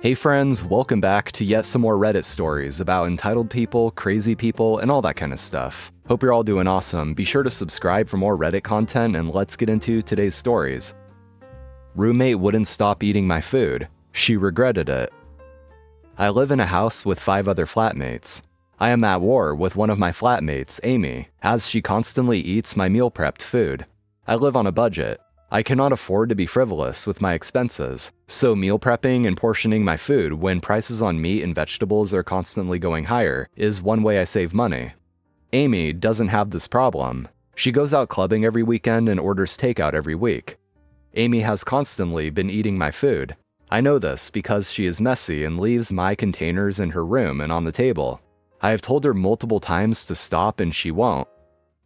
Hey friends, welcome back to yet some more Reddit stories about entitled people, crazy people, and all that kind of stuff. Hope you're all doing awesome. Be sure to subscribe for more Reddit content, and let's get into today's stories. Roommate wouldn't stop eating my food. She regretted it. I live in a house with 5 other flatmates. I am at war with one of my flatmates, Amy, as she constantly eats my meal prepped food. I live on a budget. I cannot afford to be frivolous with my expenses, so meal prepping and portioning my food when prices on meat and vegetables are constantly going higher is one way I save money. Amy doesn't have this problem. She goes out clubbing every weekend and orders takeout every week. Amy has constantly been eating my food. I know this because she is messy and leaves my containers in her room and on the table. I have told her multiple times to stop and she won't.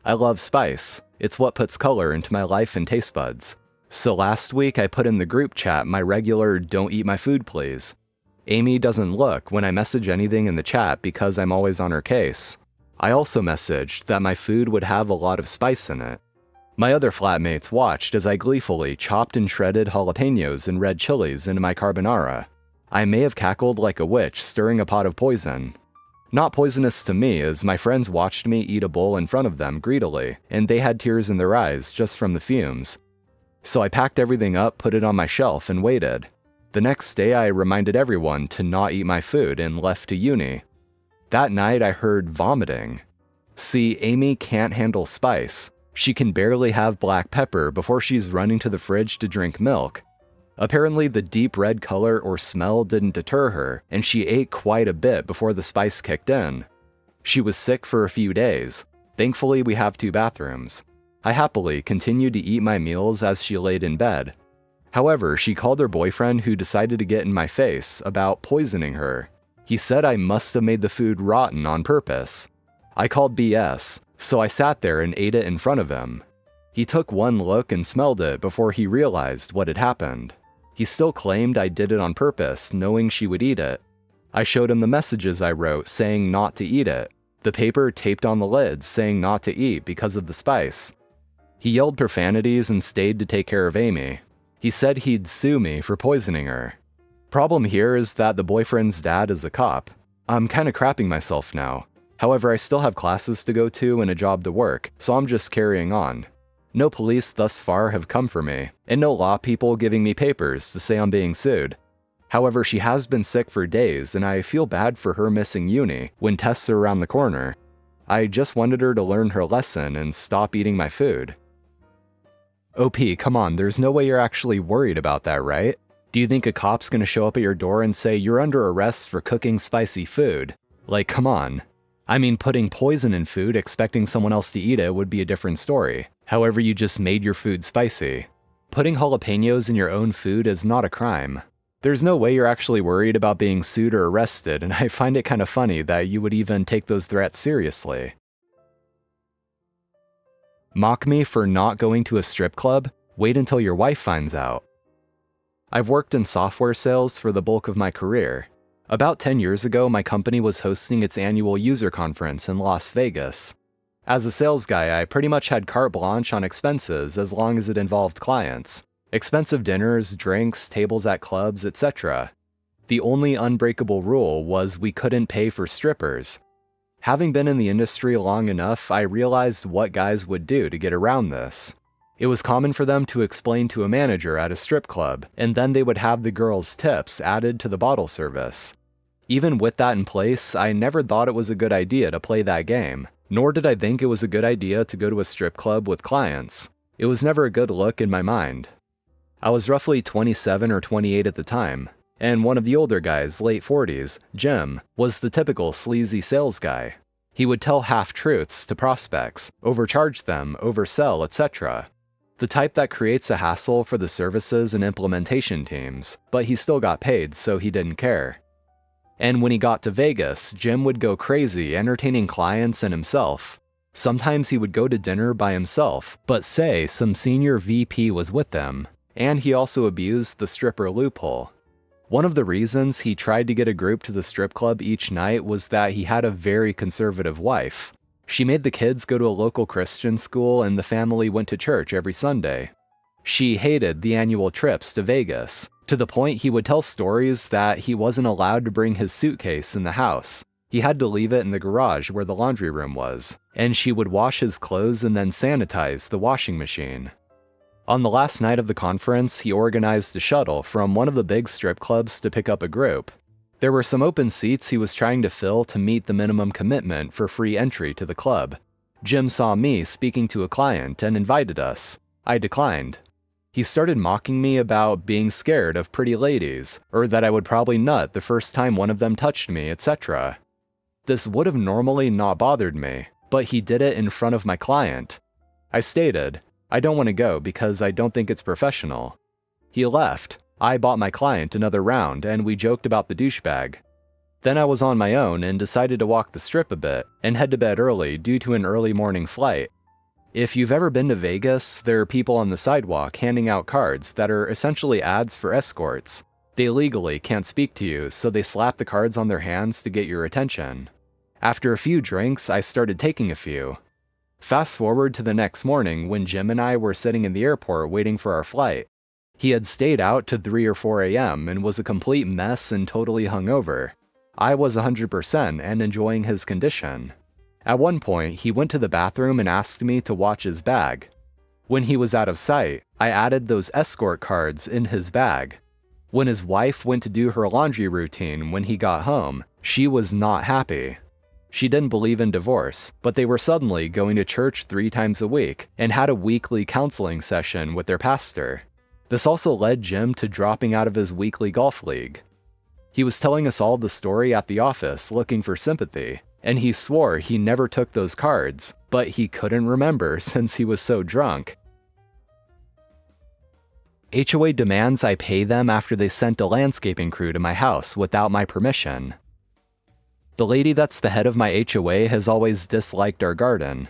I love spice. It's what puts color into my life and taste buds. So last week I put in the group chat my regular "don't eat my food please." Amy doesn't look when I message anything in the chat because I'm always on her case. I also messaged that my food would have a lot of spice in it. My other flatmates watched as I gleefully chopped and shredded jalapenos and red chilies into my carbonara. I may have cackled like a witch stirring a pot of poison. Not poisonous to me, as my friends watched me eat a bowl in front of them greedily, and they had tears in their eyes just from the fumes. So I packed everything up, put it on my shelf, and waited. The next day I reminded everyone to not eat my food and left to uni. That night I heard vomiting. See, Amy can't handle spice. She can barely have black pepper before she's running to the fridge to drink milk. Apparently the deep red color or smell didn't deter her, and she ate quite a bit before the spice kicked in. She was sick for a few days. Thankfully we have 2 bathrooms. I happily continued to eat my meals as she laid in bed. However, she called her boyfriend, who decided to get in my face, about poisoning her. He said I must have made the food rotten on purpose. I called BS, so I sat there and ate it in front of him. He took one look and smelled it before he realized what had happened. He still claimed I did it on purpose, knowing she would eat it. I showed him the messages I wrote saying not to eat it, the paper taped on the lids saying not to eat because of the spice. He yelled profanities and stayed to take care of Amy. He said he'd sue me for poisoning her. Problem here is that the boyfriend's dad is a cop. I'm kinda crapping myself now. However, I still have classes to go to and a job to work, so I'm just carrying on. No police thus far have come for me, and no law people giving me papers to say I'm being sued. However, she has been sick for days, and I feel bad for her missing uni when tests are around the corner. I just wanted her to learn her lesson and stop eating my food. OP, come on, there's no way you're actually worried about that, right? Do you think a cop's gonna show up at your door and say you're under arrest for cooking spicy food? Like, come on. I mean, putting poison in food expecting someone else to eat it would be a different story. However, you just made your food spicy. Putting jalapenos in your own food is not a crime. There's no way you're actually worried about being sued or arrested, and I find it kind of funny that you would even take those threats seriously. Mock me for not going to a strip club? Wait until your wife finds out. I've worked in software sales for the bulk of my career. About 10 years ago, my company was hosting its annual user conference in Las Vegas. As a sales guy, I pretty much had carte blanche on expenses as long as it involved clients. Expensive dinners, drinks, tables at clubs, etc. The only unbreakable rule was we couldn't pay for strippers. Having been in the industry long enough, I realized what guys would do to get around this. It was common for them to explain to a manager at a strip club, and then they would have the girls' tips added to the bottle service. Even with that in place, I never thought it was a good idea to play that game. Nor did I think it was a good idea to go to a strip club with clients. It was never a good look in my mind. I was roughly 27 or 28 at the time, and one of the older guys, late 40s, Jim, was the typical sleazy sales guy. He would tell half-truths to prospects, overcharge them, oversell, etc. The type that creates a hassle for the services and implementation teams, but he still got paid, so he didn't care. And when he got to Vegas, Jim would go crazy entertaining clients and himself. Sometimes he would go to dinner by himself, but say some senior VP was with them, and he also abused the stripper loophole. One of the reasons he tried to get a group to the strip club each night was that he had a very conservative wife. She made the kids go to a local Christian school and the family went to church every Sunday. She hated the annual trips to Vegas, to the point he would tell stories that he wasn't allowed to bring his suitcase in the house. He had to leave it in the garage where the laundry room was, and she would wash his clothes and then sanitize the washing machine. On the last night of the conference, he organized a shuttle from one of the big strip clubs to pick up a group. There were some open seats he was trying to fill to meet the minimum commitment for free entry to the club. Jim saw me speaking to a client and invited us. I declined. He started mocking me about being scared of pretty ladies, or that I would probably nut the first time one of them touched me, etc. This would have normally not bothered me, but he did it in front of my client. I stated, I don't want to go because I don't think it's professional. He left. I bought my client another round and we joked about the douchebag. Then I was on my own and decided to walk the strip a bit and head to bed early due to an early morning flight. If you've ever been to Vegas, there are people on the sidewalk handing out cards that are essentially ads for escorts. They legally can't speak to you, so they slap the cards on their hands to get your attention. After a few drinks, I started taking a few. Fast forward to the next morning when Jim and I were sitting in the airport waiting for our flight. He had stayed out to 3 or 4 a.m. and was a complete mess and totally hungover. I was 100% and enjoying his condition. At one point, he went to the bathroom and asked me to watch his bag. When he was out of sight, I added those escort cards in his bag. When his wife went to do her laundry routine when he got home, she was not happy. She didn't believe in divorce, but they were suddenly going to church 3 times a week and had a weekly counseling session with their pastor. This also led Jim to dropping out of his weekly golf league. He was telling us all the story at the office looking for sympathy, and he swore he never took those cards, but he couldn't remember since he was so drunk. HOA demands I pay them after they sent a landscaping crew to my house without my permission. The lady that's the head of my HOA has always disliked our garden.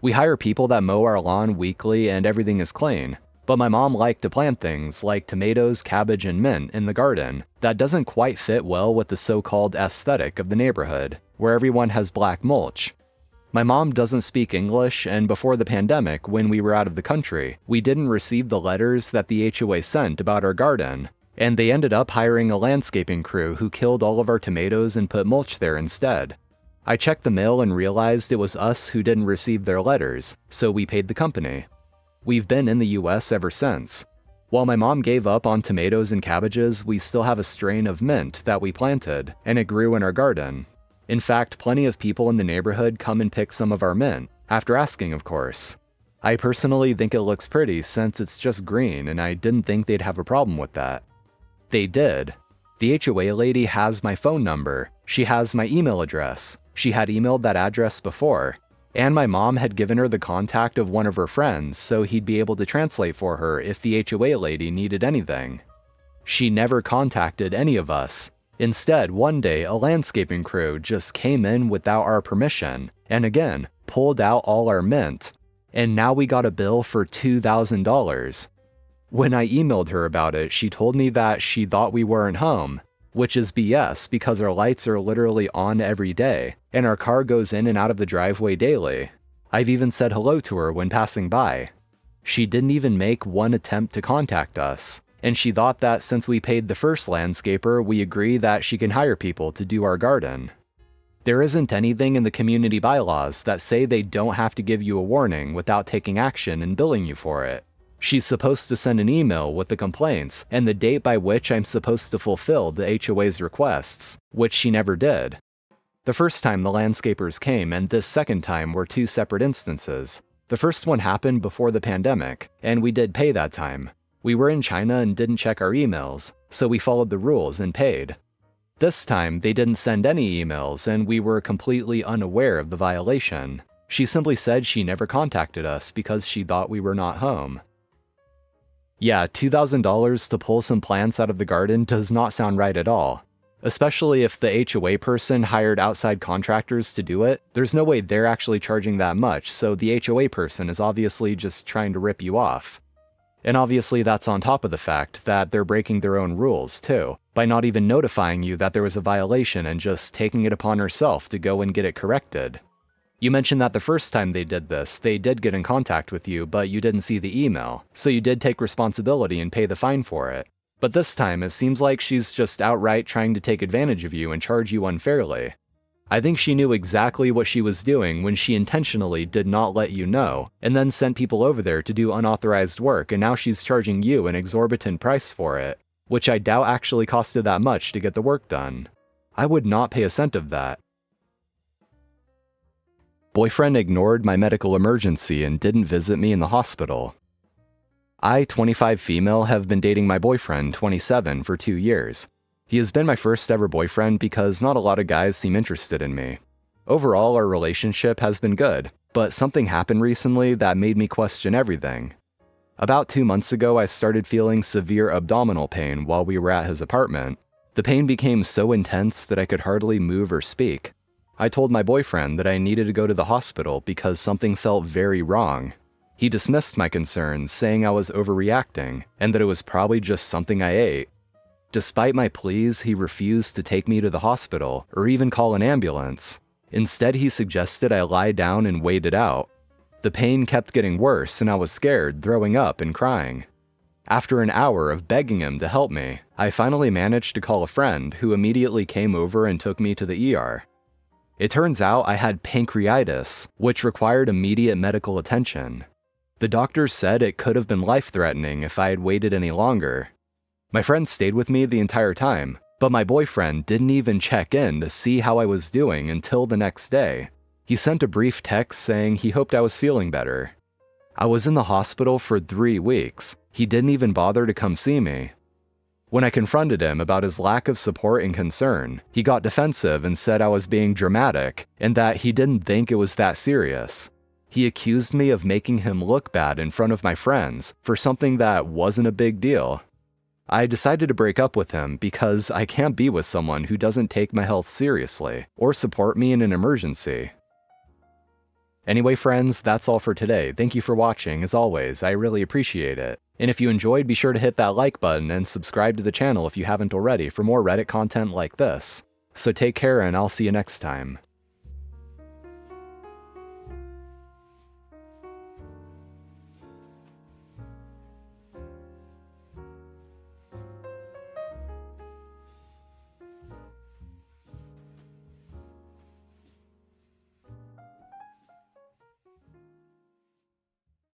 We hire people that mow our lawn weekly and everything is clean, but my mom liked to plant things like tomatoes, cabbage, and mint in the garden that doesn't quite fit well with the so-called aesthetic of the neighborhood, where everyone has black mulch. My mom doesn't speak English, and before the pandemic, when we were out of the country, we didn't receive the letters that the HOA sent about our garden, and they ended up hiring a landscaping crew who killed all of our tomatoes and put mulch there instead. I checked the mail and realized it was us who didn't receive their letters, so we paid the company. We've been in the US ever since. While my mom gave up on tomatoes and cabbages, we still have a strain of mint that we planted, and it grew in our garden. In fact, plenty of people in the neighborhood come and pick some of our mint, after asking, of course. I personally think it looks pretty since it's just green, and I didn't think they'd have a problem with that. They did. The HOA lady has my phone number, she has my email address, she had emailed that address before, and my mom had given her the contact of one of her friends so he'd be able to translate for her if the HOA lady needed anything. She never contacted any of us. Instead, one day a landscaping crew just came in without our permission, and again, pulled out all our mint, and now we got a bill for $2,000. When I emailed her about it, she told me that she thought we weren't home, which is BS because our lights are literally on every day, and our car goes in and out of the driveway daily. I've even said hello to her when passing by. She didn't even make one attempt to contact us, and she thought that since we paid the first landscaper, we agree that she can hire people to do our garden. There isn't anything in the community bylaws that say they don't have to give you a warning without taking action and billing you for it. She's supposed to send an email with the complaints and the date by which I'm supposed to fulfill the HOA's requests, which she never did. The first time the landscapers came and this second time were 2 separate instances. The first one happened before the pandemic, and we did pay that time. We were in China and didn't check our emails, so we followed the rules and paid. This time, they didn't send any emails and we were completely unaware of the violation. She simply said she never contacted us because she thought we were not home. Yeah, $2,000 to pull some plants out of the garden does not sound right at all. Especially if the HOA person hired outside contractors to do it, there's no way they're actually charging that much, so the HOA person is obviously just trying to rip you off. And obviously that's on top of the fact that they're breaking their own rules too, by not even notifying you that there was a violation and just taking it upon herself to go and get it corrected. You mentioned that the first time they did this, they did get in contact with you, but you didn't see the email, so you did take responsibility and pay the fine for it. But this time, it seems like she's just outright trying to take advantage of you and charge you unfairly. I think she knew exactly what she was doing when she intentionally did not let you know, and then sent people over there to do unauthorized work, and now she's charging you an exorbitant price for it, which I doubt actually costed that much to get the work done. I would not pay a cent of that. Boyfriend ignored my medical emergency and didn't visit me in the hospital. I, 25 female, have been dating my boyfriend, 27, for 2 years. He has been my first ever boyfriend because not a lot of guys seem interested in me. Overall, our relationship has been good, but something happened recently that made me question everything. About 2 months ago, I started feeling severe abdominal pain while we were at his apartment. The pain became so intense that I could hardly move or speak. I told my boyfriend that I needed to go to the hospital because something felt very wrong. He dismissed my concerns, saying I was overreacting, and that it was probably just something I ate. Despite my pleas, he refused to take me to the hospital or even call an ambulance. Instead, he suggested I lie down and wait it out. The pain kept getting worse, and I was scared, throwing up and crying. After an hour of begging him to help me, I finally managed to call a friend who immediately came over and took me to the ER. It turns out I had pancreatitis, which required immediate medical attention. The doctors said it could have been life-threatening if I had waited any longer. My friend stayed with me the entire time, but my boyfriend didn't even check in to see how I was doing until the next day. He sent a brief text saying he hoped I was feeling better. I was in the hospital for 3 weeks. He didn't even bother to come see me. When I confronted him about his lack of support and concern, he got defensive and said I was being dramatic and that he didn't think it was that serious. He accused me of making him look bad in front of my friends for something that wasn't a big deal. I decided to break up with him because I can't be with someone who doesn't take my health seriously or support me in an emergency. Anyway, friends, that's all for today. Thank you for watching. As always, I really appreciate it. And if you enjoyed, be sure to hit that like button and subscribe to the channel if you haven't already for more Reddit content like this. So take care, and I'll see you next time.